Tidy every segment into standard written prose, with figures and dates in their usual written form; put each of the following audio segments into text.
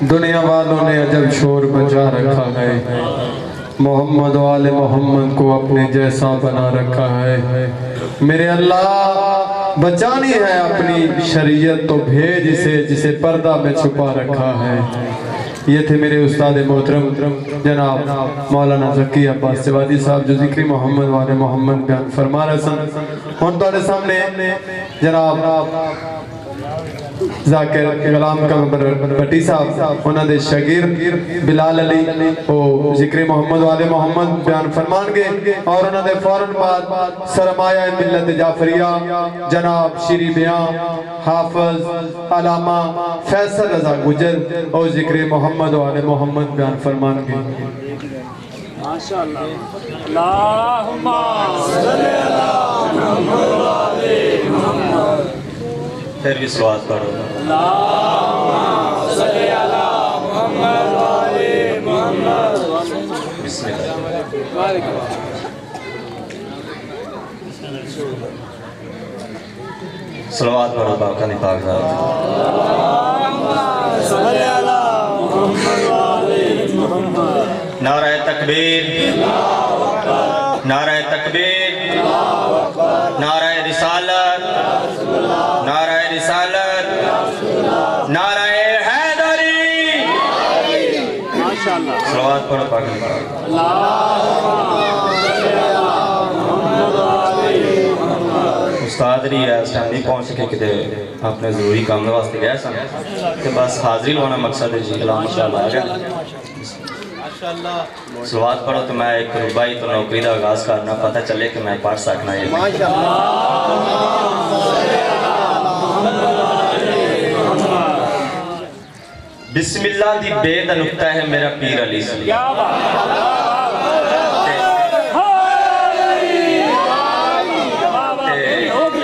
دنیا والوں نے عجب شور بچا رکھا ہے، محمد و آل محمد کو اپنے جیسا بنا رکھا ہے۔ میرے اللہ بچانی ہے اپنی شریعت تو بھیج جسے پردہ میں چھپا رکھا ہے۔ یہ تھے میرے استاد محترم جناب مولانا ذکی عباس سوادی صاحب جو ذکری محمد و آل محمد بیان فرما رہے سن۔ ان تو سامنے جناب ذاکر غلام کمبر بٹی صاحب انہاں دے شاگرد بلال علی او ذکر محمد و آل محمد بیان فرمان گے، اور انہاں دے فوراً بعد سرمایہ ملت جعفریہ جناب شیری بیان حافظ علامہ فیصل رضا گجر او ذکر محمد و آل محمد بیان فرمان گے۔ ماشاءاللہ اللہم صلی اللہ محمد و آل محمد۔ پھر بھی صلوات پڑھو۔ اللہم صلی اللہ محمد و آل محمد۔ بسم اللہ۔ صلوات پڑھو باقی پاک ذات۔ اللہم صلی اللہ محمد و آل محمد۔ نعرہ تکبیر، نعرہ تکبیر، نعرہ رسالت، نعرہ رسالت، نعرہ حیدری۔ ماشاءاللہ صلوات پڑھو پاک ذات۔ استاد رہی ہے اس ٹائم نہیں پہنچ سکے کہ اپنے ضروری کام واسطے گئے سن کہ بس حاضری لوانا مقصد ہے جی کلام انشاءاللہ آ گیا۔ صلوات پڑھو تو میں ایک ربائی تو نوکری دا آغاز کرنا پتہ چلے کہ میں پڑھ سکنا ہے۔ بسم اللہ دی بے دا نکتہ ہے میرا پیر علی صلی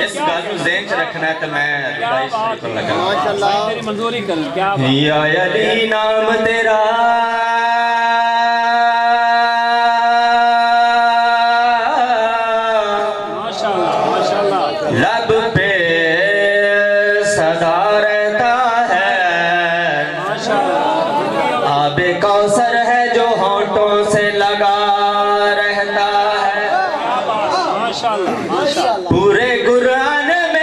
اس گل نو ذہن چ رکھنا ہے تو میں ربائی شریف لگا۔ تیری منظوری کر کیا بات۔ یا علی نام تیرا لب پہ صدا رہتا ہے، آب کوثر ہے جو ہونٹوں سے لگا رہتا ہے، پورے قرآن میں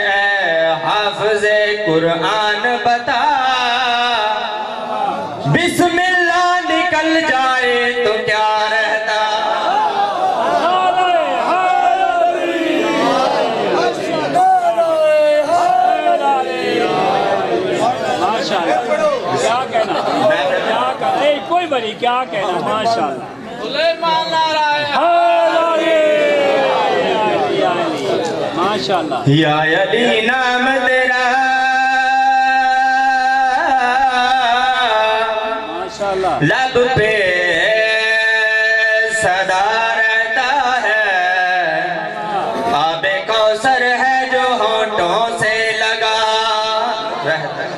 اے حافظ قرآن بتا، بسم اللہ نکل جائے تو کیا رہتا۔ کوئی بڑی کیا کہنا ماشاءاللہ۔ ماشاءاللہ یا علی نام تیرا ماشاءاللہ لب پہ صدا رہتا ہے، آب کوثر ہے جو ہونٹوں سے لگا رہتا ہے،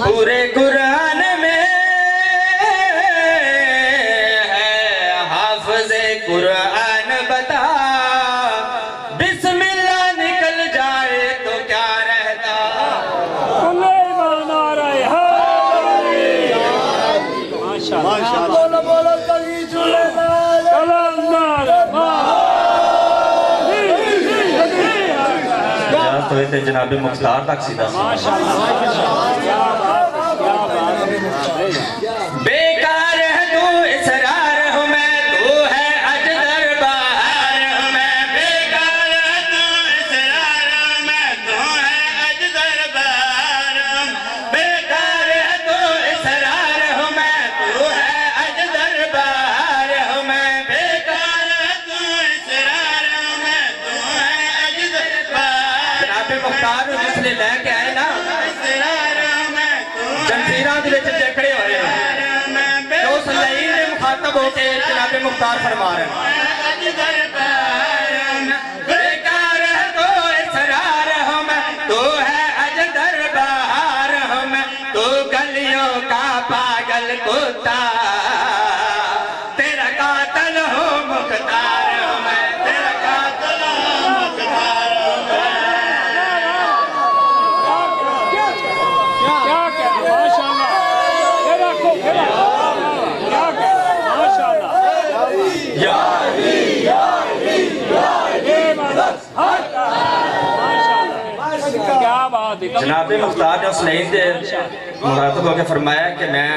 پورے قرآن میں ہے حافظ قرآن بتا، بسم اللہ نکل جائے تو کیا رہتا۔ تو یہ جناب مختار تک سیدھا بیکار ہے تو اسرار ہوں میں، تو ہے اجدر بہار ہوں میں، بیکار ہے تو اسرار ہوں میں، تو ہے اجدر بہار ہوں، بیکار ہے تو اسرار ہوں میں، تو ہے اجدر بہار ہوں میں، بیکار ہے تو اسرار ہوں میں، تو ہے اجدر بہار۔ جناب مختار جس لئے لے کے آئے نا جنزیران دلے چلے کھڑے ہوئے ہیں، جو سلعین نے مخاطب ہو کے جناب مختار فرما رہے ہیں، بیکار ہے تو اسرار ہوں میں، تو ہے اجدر بہار ہوں میں، تو گلیوں کا پاگل کتا، تیرا قاتل ہوں مختار ہوں میں، تیرا قاتل ہوں مختار ہوں میں۔ بات ہے جناب مختار نے اس لائن دے مخاطب ہو کے فرمایا کہ میں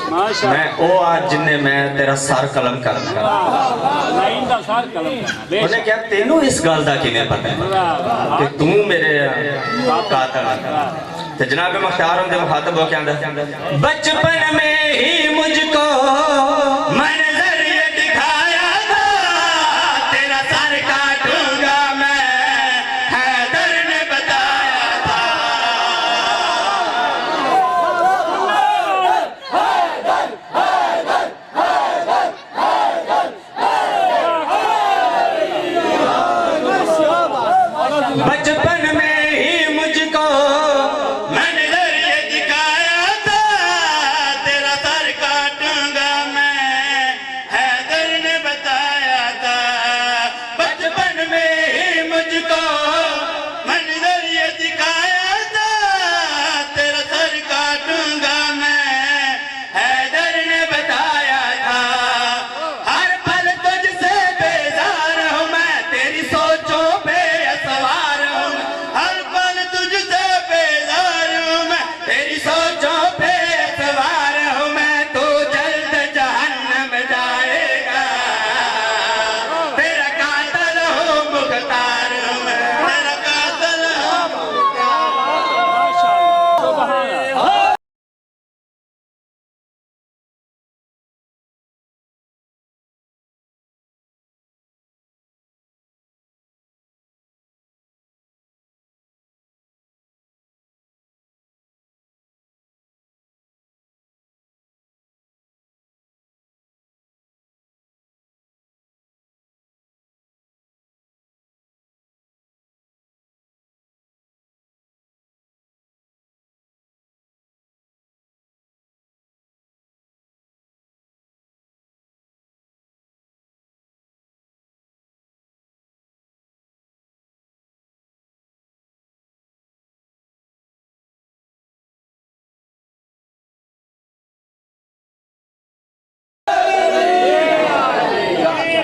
ماشاءاللہ او آج جن نے میں تیرا سار قلم کر دیا لائن دا سار کلم بے انہیں کہا تینوں اس گال دا کی میں پتہ ہے کہ تم میرے قاتل ہے تو جناب مختار ہم دے مخاطب ہو کے اندر بچپن میں ہی مجھ کو منظر یہ دکھایا تھا تیرا سر کاٹوں گا میں حیدر نے بتایا تھا بچپن میں ہی مجھ کو منظر یہ دکھایا تھا تیرا سر کاٹوں گا میں حیدر نے بتایا تھا بچپن میں ہی مجھ کو منظر یہ دکھایا تھا تیرا سر کاٹوں گا میں حیدر نے بتایا تھا ہر پل تجھ سے بیزار ہوں میں تیری سوچوں پہ سوار ہوں ہر پل تجھ سے بیزار ہوں میں تیری سوچوں پہ سوار ہوں میں تو جلد جہنم جائے گا تیرا قاتل ہوں مختار ہوں میں تیرا قاتل ہوں ماشاءاللہ سبحان اللہ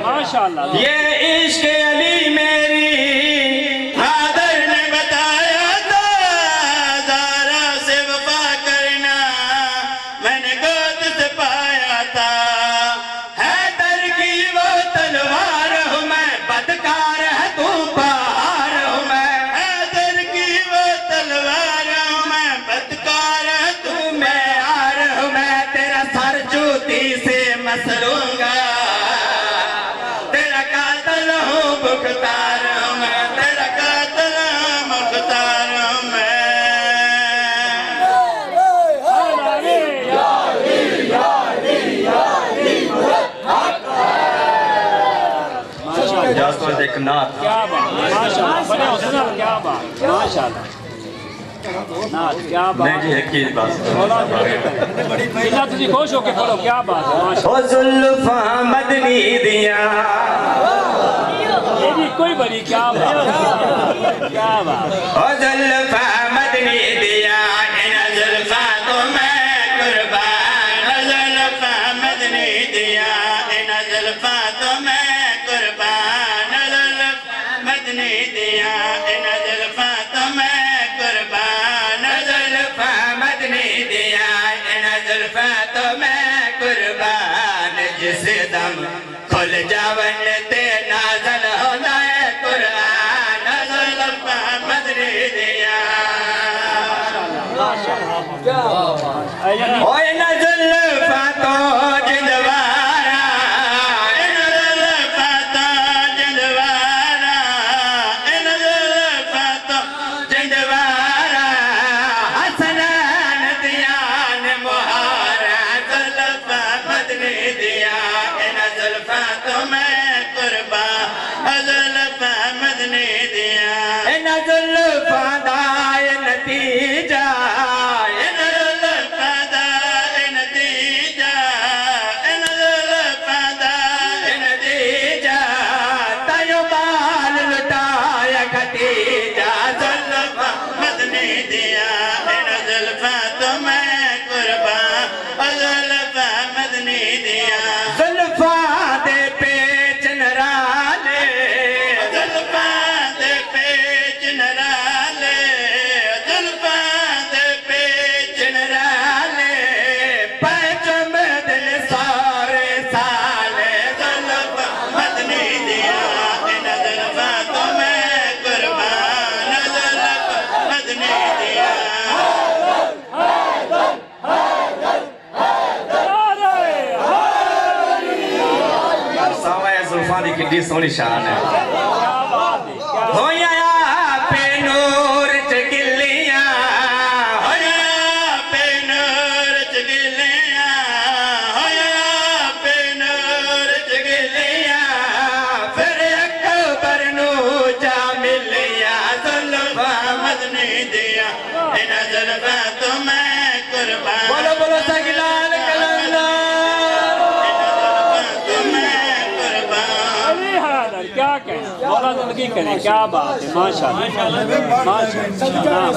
ماشاءاللہ یہ عشق علی میری حیدر نے بتایا تھا زارا سے وفا کرنا میں نے گود سے پایا تھا حیدر کی وہ تلوار ہوں میں بدکار ہے تو پہاڑ ہوں میں حیدر کی وہ تلوار ہوں میں بدکار ہے تو معیار ہوں میں تیرا سر جوتی سے مسلوں گا تیرا قاتل ہوں مختار ہوں میں تیرا قاتل ہوں مختار ہوں میں اجازت ورد ایک نعت کیا بات ماشاءاللہ بڑے حسنا کیا بات ماشاءاللہ نات کیا بات نہیں جی ایک چیز بات اللہ تجھے خوش ہو کے پڑھو کیا بات ہے ماشاءاللہ او زلفاں مدنی دیا یہ بھی کوئی بڑی کیا بات کیا بات او زلفاں مدنی دیا ان زلفاں تو میں قربان او زلفاں مدنی دیا ان زلفاں تو میں قربان او زلفاں مدنی دیا ان زلفاں تو میں قربان او زلفاں مدنی دیا ان زلفاں تو میں قربان جس دم کھل جاون تے نازل ہونا ہے قرآن او زلفاں مدنی دیا اوہ نزل فاتو جندوارا نزل فاتو جندوارا نزل فاتو جندوارا حسنان دیان مہارا زلفا مدنی دیا نزل فاتو میں قربان زلفا مدنی دیا نزل فادائے نتیجہ نزل فادائے کی سونی شان ہے کیا بات ہے کیا ہویا پہ نور چگلیاں ہویا پہ نور چگلیاں ہویا پہ نور چگلیاں پھر اکبر نو جا ملیاں زلفاں مدنی دیا انہاں زلفاں تو میں قربان بولو بولو سگلال کلندر کیا کہیں مولا زندگی کرے کیا بات ہے ماشاءاللہ ماشاءاللہ